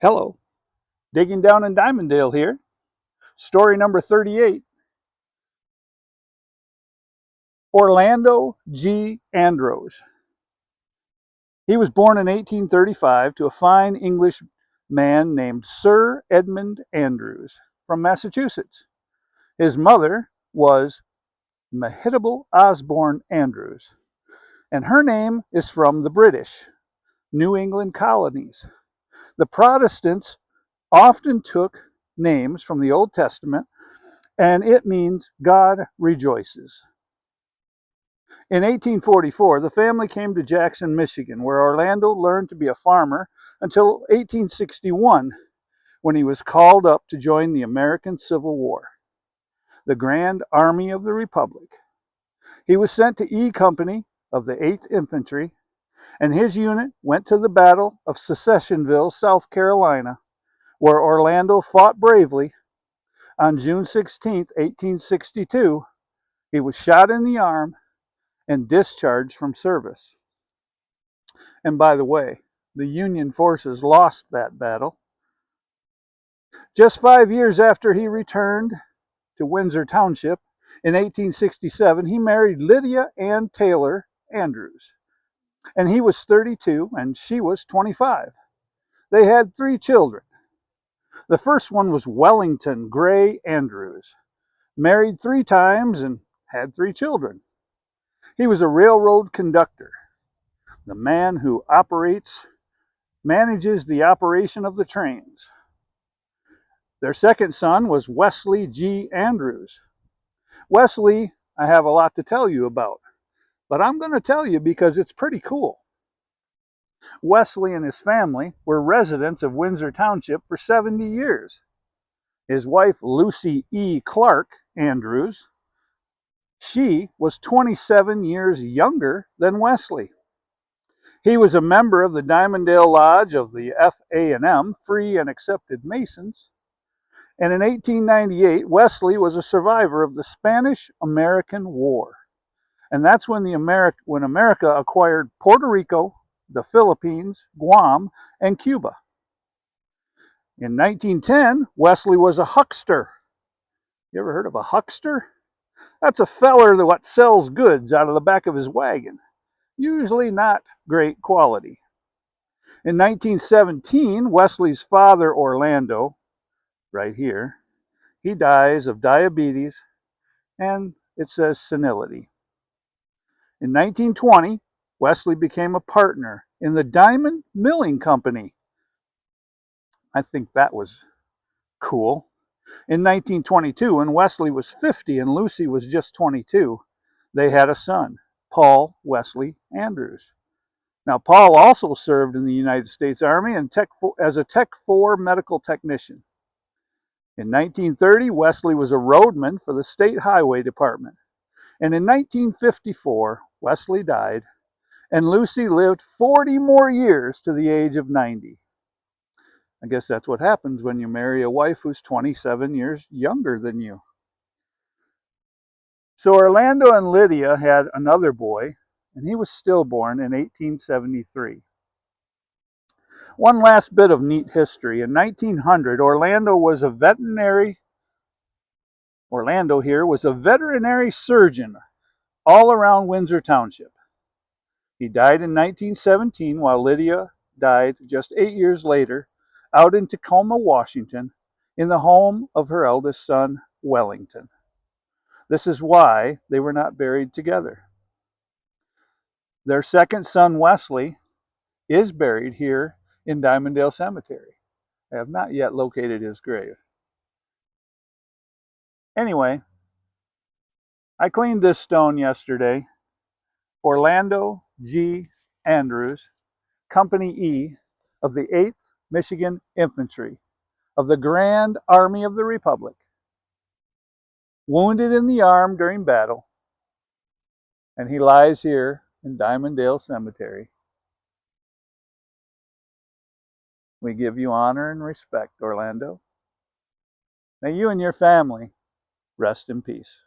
Hello, digging down in Diamonddale here. Story number 38. Orlando G. Andros. He was born in 1835 to a fine English man named Sir Edmund Andrews from Massachusetts. His mother was Mehitable Osborne Andrews, and her name is from the British New England colonies. The Protestants often took names from the Old Testament, and it means God rejoices. In 1844, the family came to Jackson, Michigan, where Orlando learned to be a farmer until 1861, when he was called up to join the American Civil War, the Grand Army of the Republic. He was sent to E Company of the 8th Infantry, and his unit went to the Battle of Seccestionville, South Carolina, where Orlando fought bravely. On June 16, 1862, he was shot in the arm and discharged from service. And by the way, the Union forces lost that battle. Just 5 years after he returned to Windsor Township in 1867, he married Lydia Ann Taylor Andrews, and he was 32 and she was 25. They had 3 children. The first one was Wellington Gray Andrews, married 3 times and had 3 children. He was a railroad conductor, the man who manages the operation of the trains. Their second son was Wesley G. Andrews. Wesley, I have a lot to tell you about, but I'm going to tell you because it's pretty cool. Wesley and his family were residents of Windsor Township for 70 years. His wife, Lucy E. Clark Andrews, she was 27 years younger than Wesley. He was a member of the Diamonddale Lodge of the FA&M, Free and Accepted Masons. And in 1898, Wesley was a survivor of the Spanish-American War. And that's when America acquired Puerto Rico, the Philippines, Guam, and Cuba. In 1910, Wesley was a huckster. You ever heard of a huckster? That's a feller that sells goods out of the back of his wagon, usually not great quality. In 1917, Wesley's father, Orlando, right here, he dies of diabetes, and it says senility. In 1920, Wesley became a partner in the Diamond Milling Company. I think that was cool. In 1922, when Wesley was 50 and Lucy was just 22, they had a son, Paul Wesley Andrews. Now, Paul also served in the United States Army and as a Tech 4 medical technician. In 1930, Wesley was a roadman for the State Highway Department. And in 1954, Wesley died, and Lucy lived 40 more years to the age of 90. I guess that's what happens when you marry a wife who's 27 years younger than you. So Orlando and Lydia had another boy, and he was stillborn in 1873. One last bit of neat history. In 1900, Orlando here was a veterinary surgeon all around Windsor Township. He died in 1917, while Lydia died just 8 years later out in Tacoma, Washington, in the home of her eldest son, Wellington. This is why they were not buried together. Their second son, Wesley, is buried here in Diamonddale Cemetery. I have not yet located his grave. Anyway, I cleaned this stone yesterday. Orlando G. Andrews, Company E of the 8th Michigan Infantry of the Grand Army of the Republic, wounded in the arm during battle, and he lies here in Diamonddale Cemetery. We give you honor and respect, Orlando. May you and your family rest in peace.